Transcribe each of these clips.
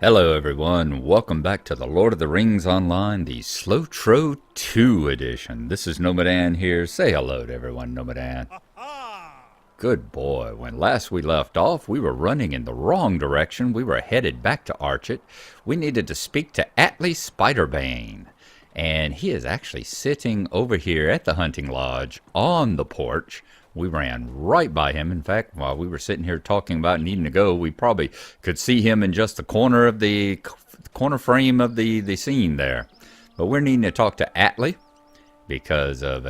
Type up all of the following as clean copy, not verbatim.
Hello everyone, welcome back to the Lord of the Rings Online, the SLOTRO 2 edition. This is Gnomadan here. Say hello to everyone, Gnomadan. Good boy. When last we left off, we were running in the wrong direction. We were headed back to Archet. We needed to speak to Atli Spiderbane. And he is actually sitting over here at the hunting lodge on the porch. We ran right by him. In fact, while we were sitting here talking about needing to go, we probably could see him in just the corner of the corner frame of the scene there. But we're needing to talk to Atli because of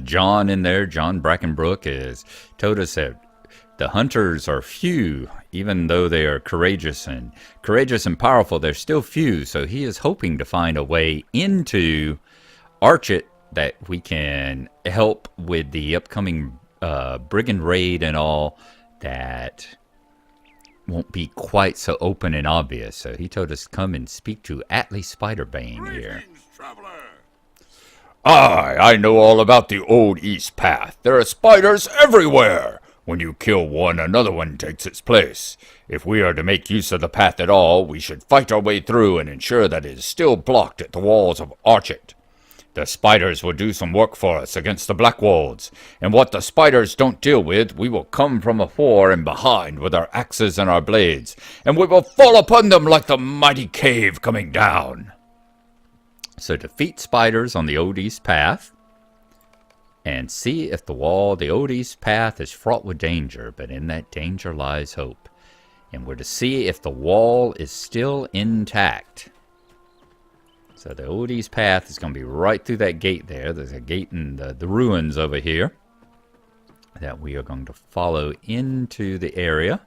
John in there. John Brackenbrook has told us that the hunters are few, even though they are courageous and powerful. They're still few, so he is hoping to find a way into Archet that we can help with the upcoming brigand raid and all that won't be quite so open and obvious. So he told us to come and speak to Atli Spiderbane here. Aye, I know all about the old East Path. There are spiders everywhere. When you kill one, another one takes its place. If we are to make use of the path at all, we should fight our way through and ensure that it is still blocked at the walls of Archet. The spiders will do some work for us against the Blackwolds, and what the spiders don't deal with, we will come from afore and behind with our axes and our blades, and we will fall upon them like the mighty cave coming down. So defeat spiders on the Old East Path, and see if the Old East Path is fraught with danger, but in that danger lies hope. And we're to see if the wall is still intact. So the Old East Path is going to be right through that gate there. There's a gate in the ruins over here that we are going to follow into the area.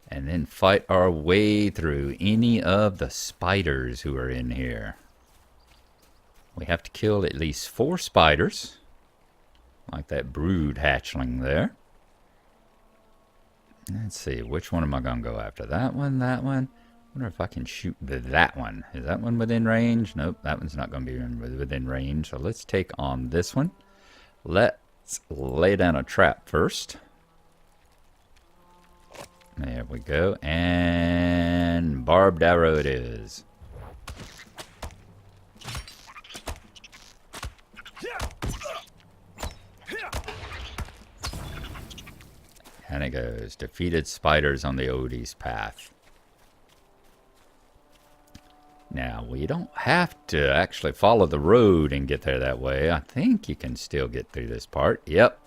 And then fight our way through any of the spiders who are in here. We have to kill at least 4 spiders, like that brood hatchling there. Let's see, which one am I going to go after? That one, that one? I wonder if I can shoot that one. Is that one within range? Nope, that one's not going to be within range. So let's take on this one. Let's lay down a trap first. There we go. And barbed arrow it is. And it goes. Defeated spiders on the Old East Path. Now, we don't have to actually follow the road and get there that way. I think you can still get through this part. Yep.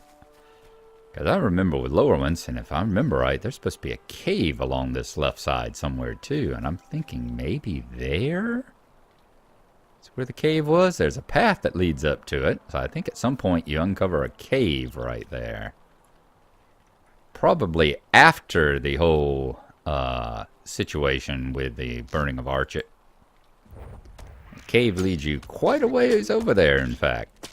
Because I remember with lower ones, and if I remember right, there's supposed to be a cave along this left side somewhere too. And I'm thinking maybe there? That's where the cave was. There's a path that leads up to it. So I think at some point you uncover a cave right there. Probably after the whole situation with the burning of Archet. The cave leads you quite a ways over there, in fact.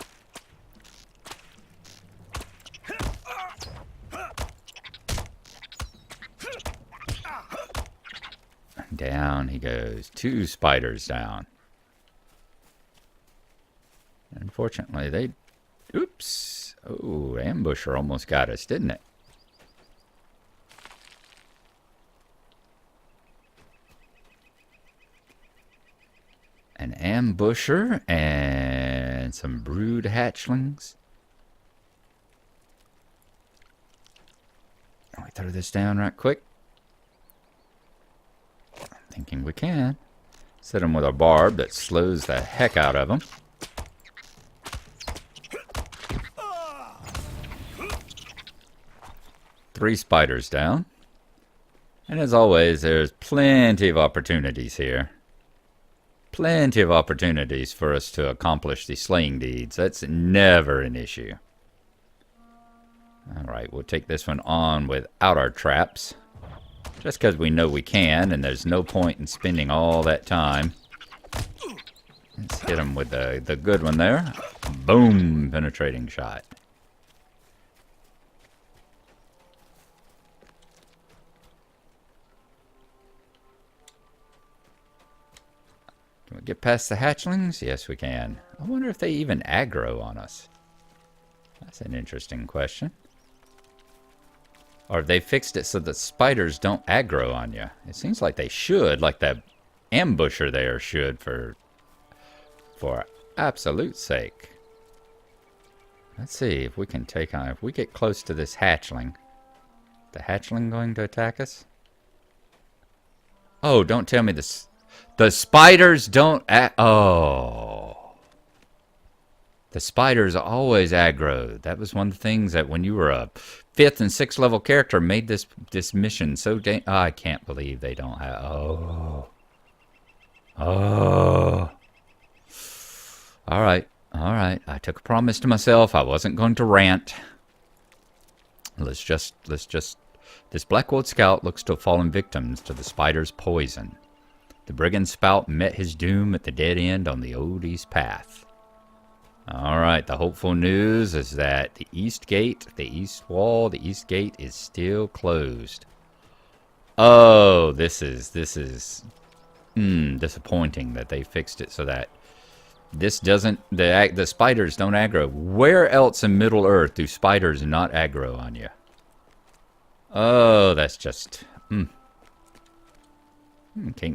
Down he goes. 2 spiders down. Unfortunately, they... Oops. Oh, ambusher almost got us, didn't it? An ambusher and some brood hatchlings. Can we throw this down right quick? I'm thinking we can. Set them with a barb that slows the heck out of them. Three spiders down. And as always, there's plenty of opportunities here. Plenty of opportunities for us to accomplish the slaying deeds. That's never an issue. Alright, we'll take this one on without our traps. Just because we know we can, and there's no point in spending all that time. Let's hit him with the good one there. Boom! Penetrating shot. Can we get past the hatchlings? Yes, we can. I wonder if they even aggro on us. That's an interesting question. Or they fixed it so the spiders don't aggro on you. It seems like they should, like that ambusher there should for absolute sake. Let's see if we can take on, if we get close to this hatchling. The hatchling going to attack us? Oh, don't tell me this. The spiders don't oh. The spiders always aggro. That was one of the things that when you were a 5th and 6th level character made this mission so I can't believe they don't have. Oh. Oh. All right. All right. I took a promise to myself. I wasn't going to rant. Let's just. This Blackwood scout looks to have fallen victims to the spider's poison. The brigand spout met his doom at the dead end on the old east path. All right. The hopeful news is that the east gate, the east wall, the east gate is still closed. Oh, this is disappointing that they fixed it so that this doesn't, the spiders don't aggro. Where else in Middle Earth do spiders not aggro on you? Oh, that's just, can't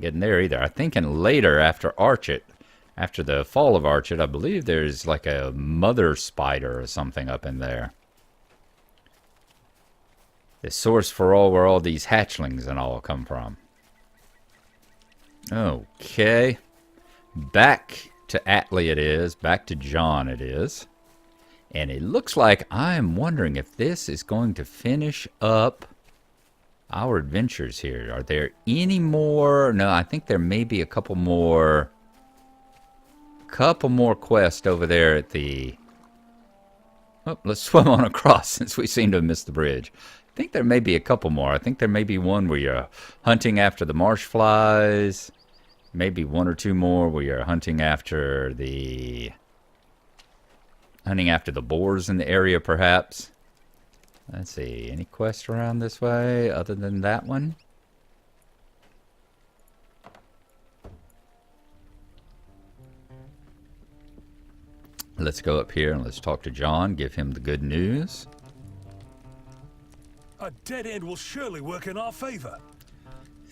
get in there either. I'm thinking later after Archet, after the fall of Archet, I believe there's like a mother spider or something up in there. The source for all where all these hatchlings and all come from. Okay. Back to Atlee it is. Back to John it is. And it looks like I'm wondering if this is going to finish up our adventures here. Are there any more? No, I think there may be a couple more quests over there at the... Oh, let's swim on across since we seem to have missed the bridge. I think there may be a couple more. I think there may be one where you're hunting after the marsh flies. Maybe one or two more where you're hunting after the boars in the area, perhaps. Let's see, any quests around this way other than that one? Let's go up here and let's talk to John, give him the good news. A dead end will surely work in our favor.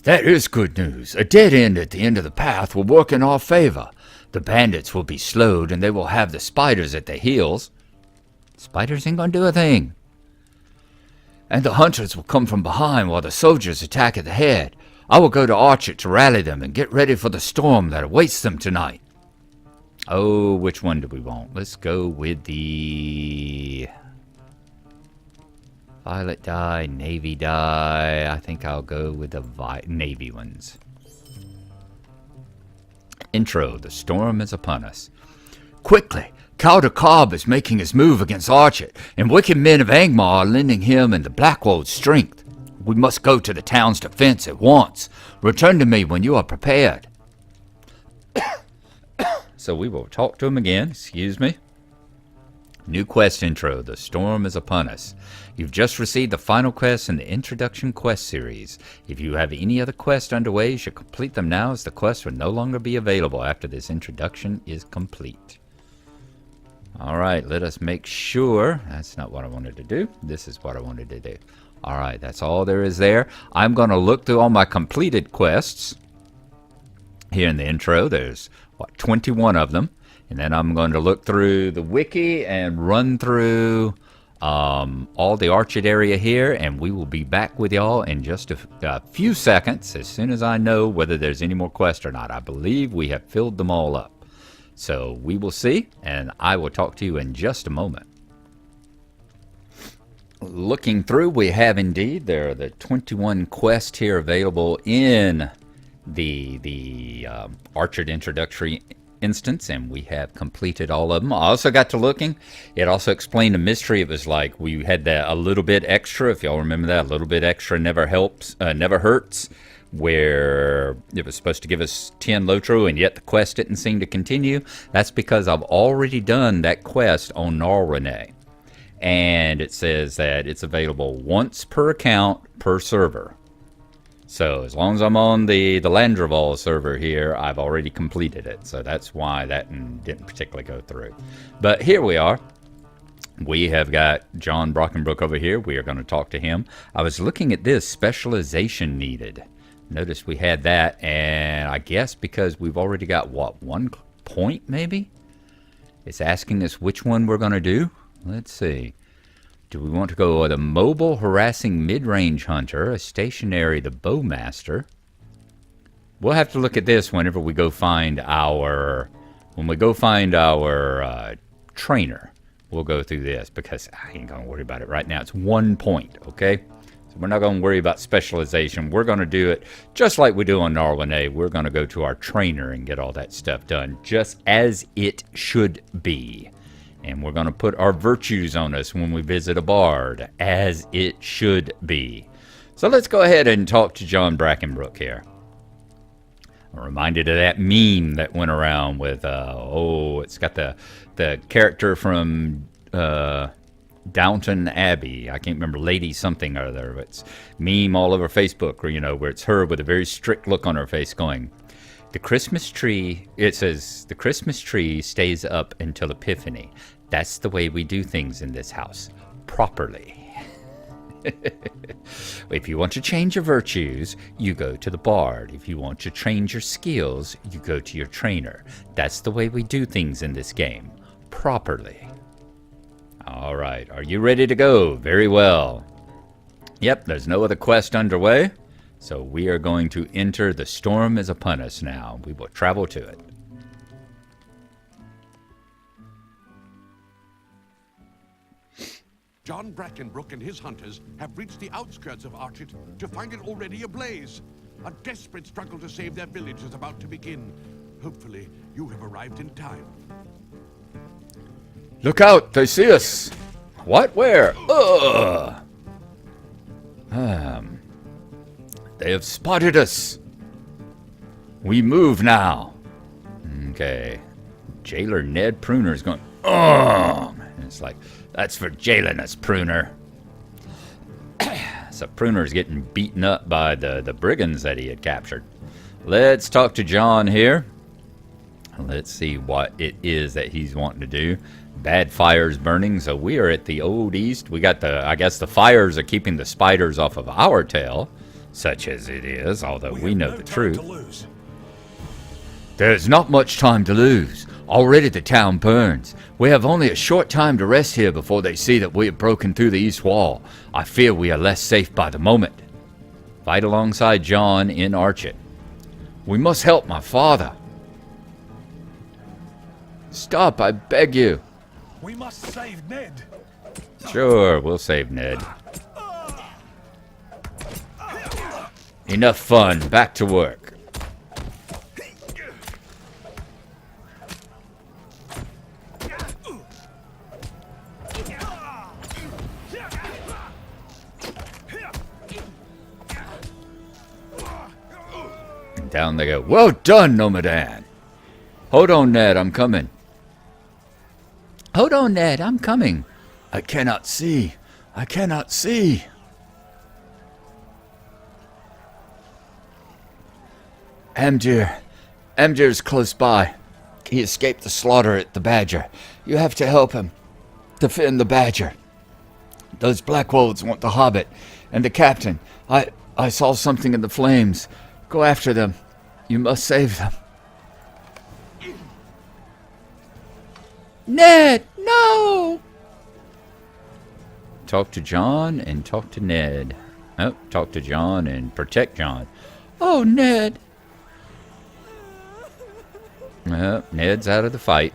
That is good news. A dead end at the end of the path will work in our favor. The bandits will be slowed and they will have the spiders at their heels. Spiders ain't gonna do a thing. And the hunters will come from behind while the soldiers attack at the head. I will go to Archet to rally them and get ready for the storm that awaits them tonight. Oh, which one do we want? Let's go with the violet dye, navy dye. I think I'll go with the navy ones. Intro, the storm is upon us. Quickly! Calder Cobb is making his move against Archet, and wicked men of Angmar are lending him and the Blackwold strength. We must go to the town's defense at once. Return to me when you are prepared. So we will talk to him again. Excuse me. New quest intro. The storm is upon us. You've just received the final quest in the introduction quest series. If you have any other quests underway, you should complete them now, as the quest will no longer be available after this introduction is complete. Alright, let us make sure. That's not what I wanted to do. This is what I wanted to do. Alright, that's all there is there. I'm going to look through all my completed quests. Here in the intro, there's, 21 of them. And then I'm going to look through the wiki and run through all the Archet area here. And we will be back with y'all in just a few seconds, as soon as I know whether there's any more quests or not. I believe we have filled them all up. So we will see, and I will talk to you in just a moment. Looking through, we have indeed, there are the 21 quests here available in the Archet introductory instance, and we have completed all of them. I also got to looking. It also explained a mystery. It was like we had that a little bit extra, if y'all remember that, a little bit extra never helps, never hurts, where it was supposed to give us 10 SLOTRO, and yet the quest didn't seem to continue. That's because I've already done that quest on Gnarlo, and it says that it's available once per account per server. So as long as I'm on the Landreval server here, I've already completed it. So that's why that didn't particularly go through. But here we are. We have got John Brockenbrook over here. We are going to talk to him. I was looking at this, specialization needed. Notice we had that, and I guess because we've already got, what, 1 point maybe? It's asking us which one we're going to do. Let's see. Do we want to go with a mobile harassing mid-range hunter, a stationary the bowmaster? We'll have to look at this whenever we go find our, trainer. We'll go through this because I ain't going to worry about it right now. It's 1 point, okay? So we're not going to worry about specialization. We're going to do it just like we do on Gnarlo. We're going to go to our trainer and get all that stuff done just as it should be. And we're going to put our virtues on us when we visit a bard, as it should be. So let's go ahead and talk to John Brockenbrook here. I'm reminded of that meme that went around with, it's got the character from Downton Abbey. I can't remember, Lady something or other. It's meme all over Facebook, where it's her with a very strict look on her face going, the Christmas tree, it says, the Christmas tree stays up until Epiphany. That's the way we do things in this house. Properly. If you want to change your virtues, you go to the bard. If you want to change your skills, you go to your trainer. That's the way we do things in this game. Properly. All right. Are you ready to go? Very well. Yep, there's no other quest underway. So we are going to enter The Storm is Upon Us now. We will travel to it. John Brockenbrook and his hunters have reached the outskirts of Archet to find it already ablaze. A desperate struggle to save their village is about to begin. Hopefully, you have arrived in time. Look out! They see us! What? Where? Ugh! They have spotted us. We move now. Okay. Jailer Ned Pruner's going, and it's like, that's for jailing us, Pruner. So Pruner's getting beaten up by the brigands that he had captured. Let's talk to John here. Let's see what it is that he's wanting to do. Bad fires burning, so we are at the Old East. We got I guess the fires are keeping the spiders off of our tail, such as it is, although we know the truth. There's not much time to lose. Already the town burns. We have only a short time to rest here before they see that we have broken through the east wall. I fear we are less safe by the moment. Fight alongside John in Archet. We must help my father. Stop, I beg you. We must save Ned. Sure, we'll save Ned. Enough fun. Back to work. Down they go. Well done, Gnomadan. Hold on, Ned, I'm coming. Hold on, Ned, I'm coming. I cannot see. I cannot see. Amdir's close by. He escaped the slaughter at the Badger. You have to help him. Defend the Badger. Those Black Wolves want the Hobbit and the captain. I saw something in the flames. Go after them. You must save them. Ned, no! Talk to John and talk to Ned. Oh, talk to John and protect John. Oh, Ned. Ned's out of the fight.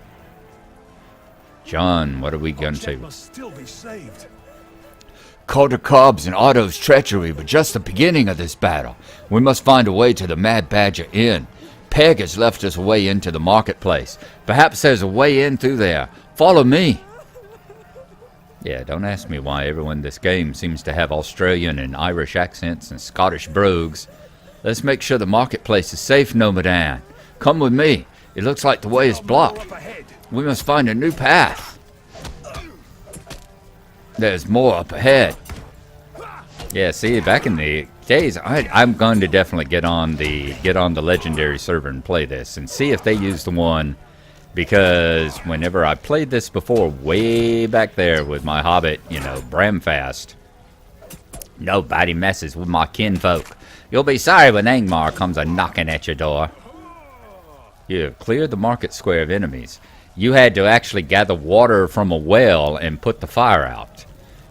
John, what are we going to do? Must still be saved. Calder Cobb's and Otto's treachery were just the beginning of this battle. We must find a way to the Mad Badger Inn. Peg has left us a way into the marketplace. Perhaps there's a way in through there. Follow me. Yeah, don't ask me why everyone in this game seems to have Australian and Irish accents and Scottish brogues. Let's make sure the marketplace is safe, Gnomadan. Come with me. It looks like the way is blocked. We must find a new path. There's more up ahead. Yeah, see, back in the days, I'm going to definitely get on the legendary server and play this and see if they use the one Because whenever I played this before, way back there with my hobbit, you know, Bramfast, nobody messes with my kinfolk. You'll be sorry when Angmar comes a-knocking at your door. You have cleared the market square of enemies. You had to actually gather water from a well and put the fire out.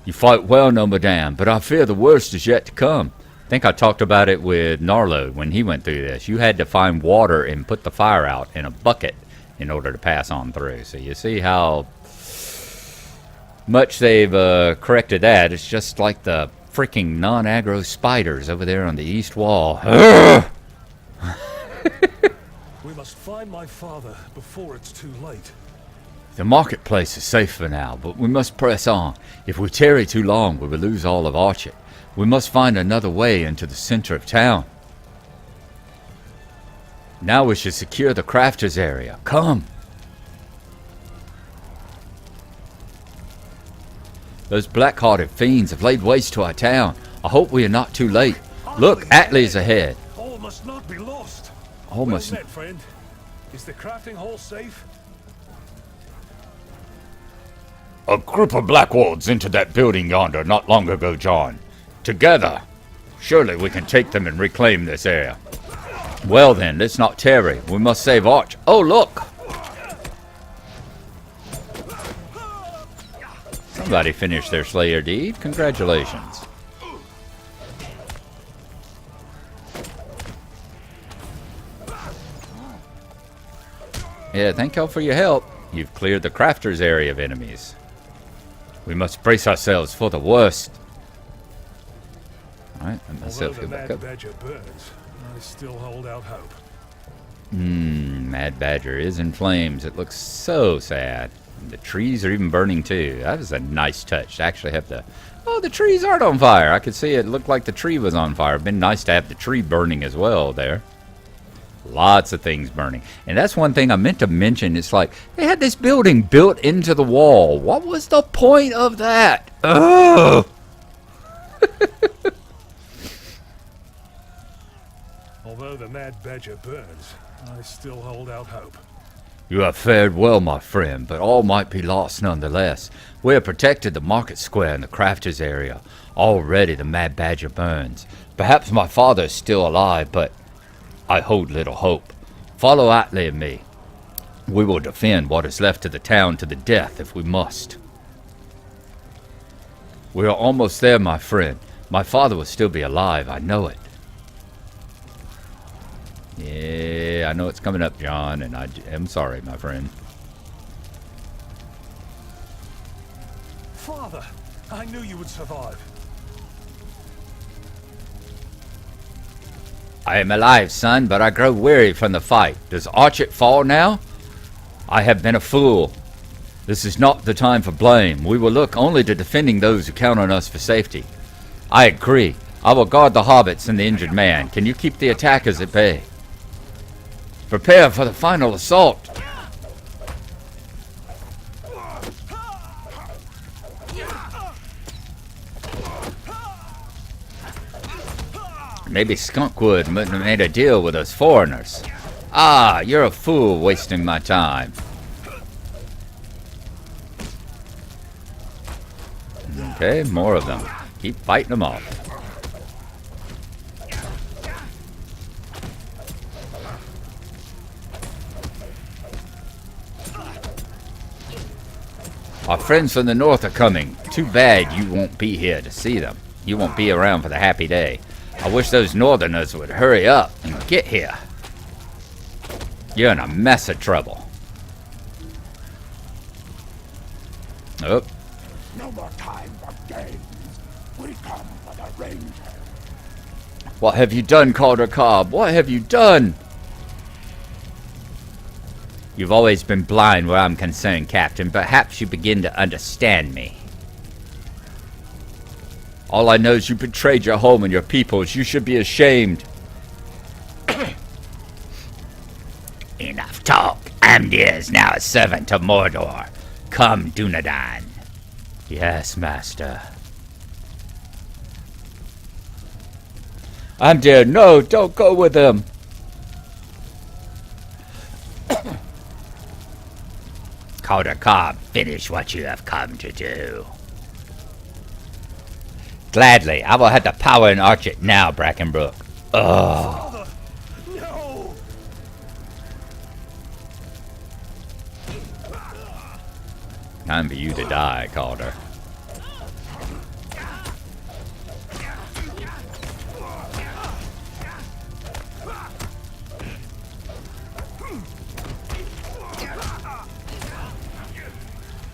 You fight well, Gnomadan, but I fear the worst is yet to come. I think I talked about it with Gnarlo when he went through this. You had to find water and put the fire out in a bucket in order to pass on through. So you see how much they've corrected that. It's just like the freaking non-aggro spiders over there on the east wall. We must find my father before it's too late. The marketplace is safe for now, but we must press on. If we tarry too long, we will lose all of Archet. We must find another way into the center of town. Now we should secure the crafters area. Come! Those black-hearted fiends have laid waste to our town. I hope we are not too late. Look, Attley's ahead. All must not be lost. All must... Well met, friend. Is the crafting hall safe? A group of Blackwards entered that building yonder not long ago, John. Together. Surely we can take them and reclaim this area. Well then, let's not tarry. We must save Arch. Oh, look! Somebody finished their Slayer deed. Congratulations. Yeah, thank y'all for your help. You've cleared the crafters area of enemies. We must brace ourselves for the worst. Alright, let myself get back up. Badger burns, I still hold out hope. Mad Badger is in flames. It looks so sad. And the trees are even burning too. That was a nice touch to actually have the... Oh, the trees aren't on fire. I could see it looked like the tree was on fire. It'd been nice to have the tree burning as well there. Lots of things burning. And that's one thing I meant to mention. It's like, they had this building built into the wall. What was the point of that? Ugh! Although the Mad Badger burns, I still hold out hope. You have fared well, my friend, but all might be lost nonetheless. We have protected the market square and the crafters area. Already the Mad Badger burns. Perhaps my father is still alive, but I hold little hope. Follow Attley and me. We will defend what is left of the town to the death if we must. We are almost there, my friend. My father will still be alive, I know it. Yeah, I know it's coming up, John, and I am sorry, my friend. Father, I knew you would survive. I am alive, son, but I grow weary from the fight. Does Archet fall now? I have been a fool. This is not the time for blame. We will look only to defending those who count on us for safety. I agree. I will guard the hobbits and the injured man. Can you keep the attackers at bay? Prepare for the final assault. Maybe Skunkwood wouldn't have made a deal with those foreigners. Ah, you're a fool wasting my time. Okay, more of them. Keep fighting them off. Our friends from the north are coming. Too bad you won't be here to see them. You won't be around for the happy day. I wish those northerners would hurry up and get here. You're in a mess of trouble. Oh. No more time for games. We come for the Ranger. What have you done, Calder Cobb? What have you done? You've always been blind where I'm concerned, Captain. Perhaps you begin to understand me. All I know is you betrayed your home and your peoples. You should be ashamed. Enough talk. Amdir is now a servant of Mordor. Come, Dunedain. Yes, master. Amdir, no, don't go with him. Calder Cobb, finish what you have come to do. Gladly, I will have the power in Archet now, Brackenbrook. Ugh. Father! No! Time for you to die, Calder.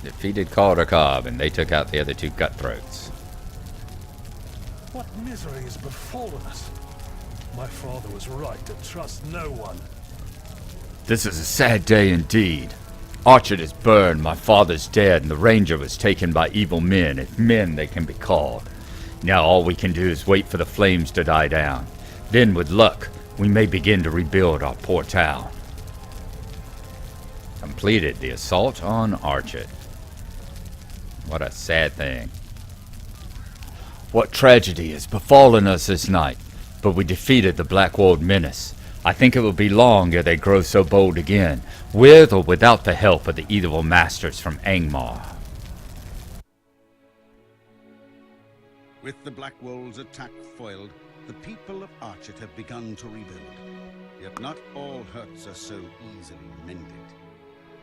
Defeated Calder Cobb, and they took out the other two cutthroats. What misery has befallen us? My father was right to trust no one. This is a sad day indeed. Archet is burned, my father's dead, and the ranger was taken by evil men, if men they can be called. Now all we can do is wait for the flames to die down. Then, with luck, we may begin to rebuild our poor town. Completed the assault on Archet. What a sad thing. What tragedy has befallen us this night, but we defeated the Blackwold menace. I think it will be long ere they grow so bold again, with or without the help of the evil masters from Angmar. With the Blackwold's attack foiled, the people of Archet have begun to rebuild. Yet not all hurts are so easily mended.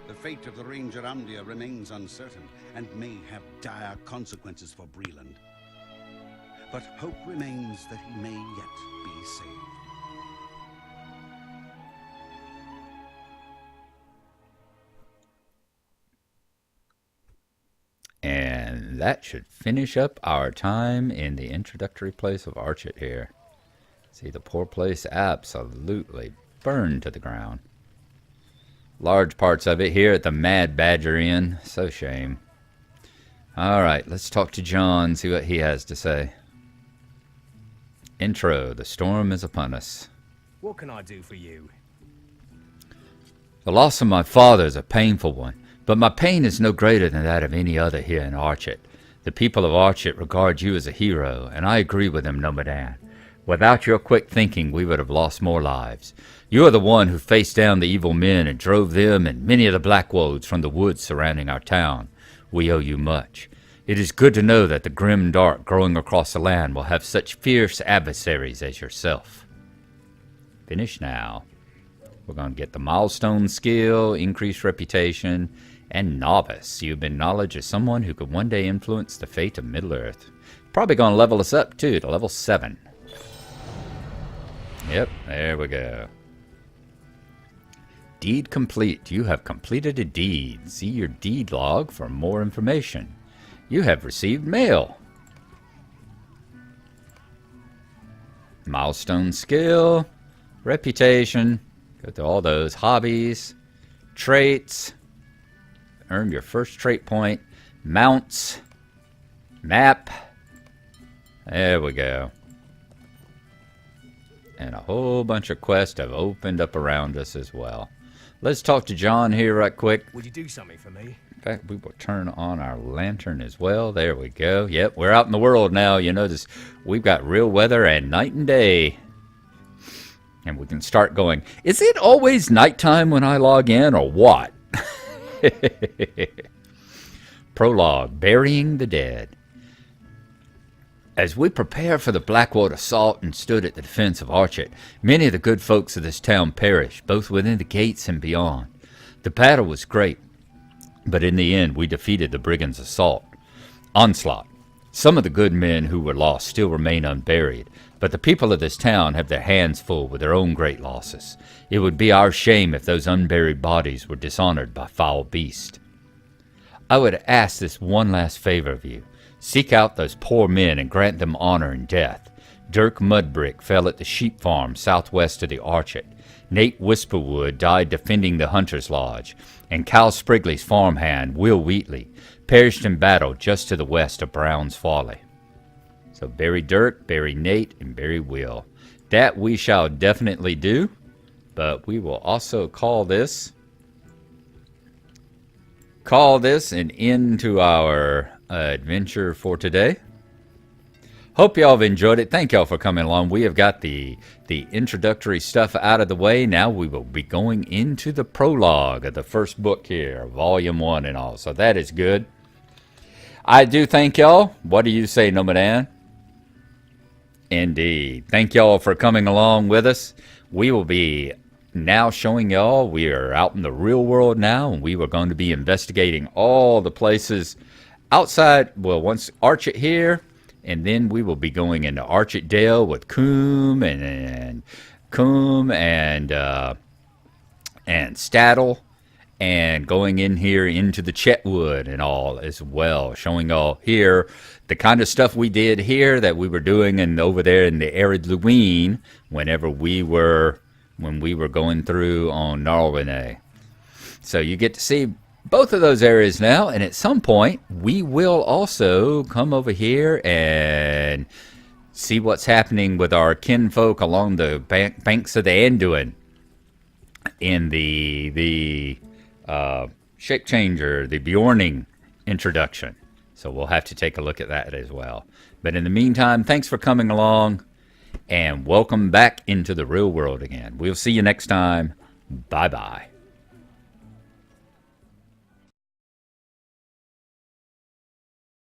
The fate of the Ranger Amdir remains uncertain, and may have dire consequences for Breland. But hope remains that he may yet be saved. And that should finish up our time in the introductory place of Archet here. See, the poor place absolutely burned to the ground. Large parts of it here at the Mad Badger Inn. So shame. Alright, let's talk to John, see what he has to say. Intro, the storm is upon us. What can I do for you? The loss of my father is a painful one, but my pain is no greater than that of any other here in Archet. The people of Archet regard you as a hero, and I agree with them, Gnomadan. Without your quick thinking, we would have lost more lives. You are the one who faced down the evil men and drove them and many of the Blackwolds from the woods surrounding our town. We owe you much. It is good to know that the grim dark growing across the land will have such fierce adversaries as yourself. Finish now. We're going to get the milestone skill, increased reputation, and novice. You've been knowledge as someone who could one day influence the fate of Middle-earth. Probably going to level us up too to level 7. Yep, there we go. Deed complete. You have completed a deed. See your deed log for more information. You have received mail. Milestone skill, reputation, go through all those hobbies, traits, earn your first trait point, mounts, map. There we go. And a whole bunch of quests have opened up around us as well. Let's talk to John here right quick. Would you do something for me? In fact, we will turn on our lantern as well. There we go. Yep, we're out in the world now. You notice we've got real weather and night and day. And we can start going, is it always nighttime when I log in or what? Prologue, Burying the Dead. As we prepare for the Blackwood assault and stood at the defense of Archet, many of the good folks of this town perished, both within the gates and beyond. The battle was great, but in the end we defeated the brigands' onslaught. Some of the good men who were lost still remain unburied, but the people of this town have their hands full with their own great losses. It would be our shame if those unburied bodies were dishonored by foul beasts. I would ask this one last favor of you. Seek out those poor men and grant them honor in death. Dirk Mudbrick fell at the sheep farm southwest of the Archet. Nate Whisperwood died defending the Hunter's Lodge. And Cal Sprigley's farmhand, Will Wheatley, perished in battle just to the west of Brown's Folly. So bury Dirk, bury Nate, and bury Will. That we shall definitely do, but we will also call this an end to our adventure for today. Hope y'all have enjoyed it. Thank y'all for coming along. We have got the introductory stuff out of the way. Now we will be going into the prologue of the first book here, volume 1 and all. So that is good. I do thank y'all. What do you say, Gnomadan? Indeed. Thank y'all for coming along with us. We will be now showing y'all we are out in the real world now, and we are going to be investigating all the places outside. Well, once Archet here, and then we will be going into Archet Dale with Coombe and Staddle, and going in here into the Chetwood and all as well, showing y'all here the kind of stuff we did here that we were doing and over there in the Arid Luween when we were going through on Gnarlo. So you get to see both of those areas now, and at some point we will also come over here and see what's happening with our kinfolk along the banks of the Anduin in the shape changer, the Bjorning introduction. So we'll have to take a look at that as well. But in the meantime, thanks for coming along, and welcome back into the real world again. We'll see you next time. Bye-bye.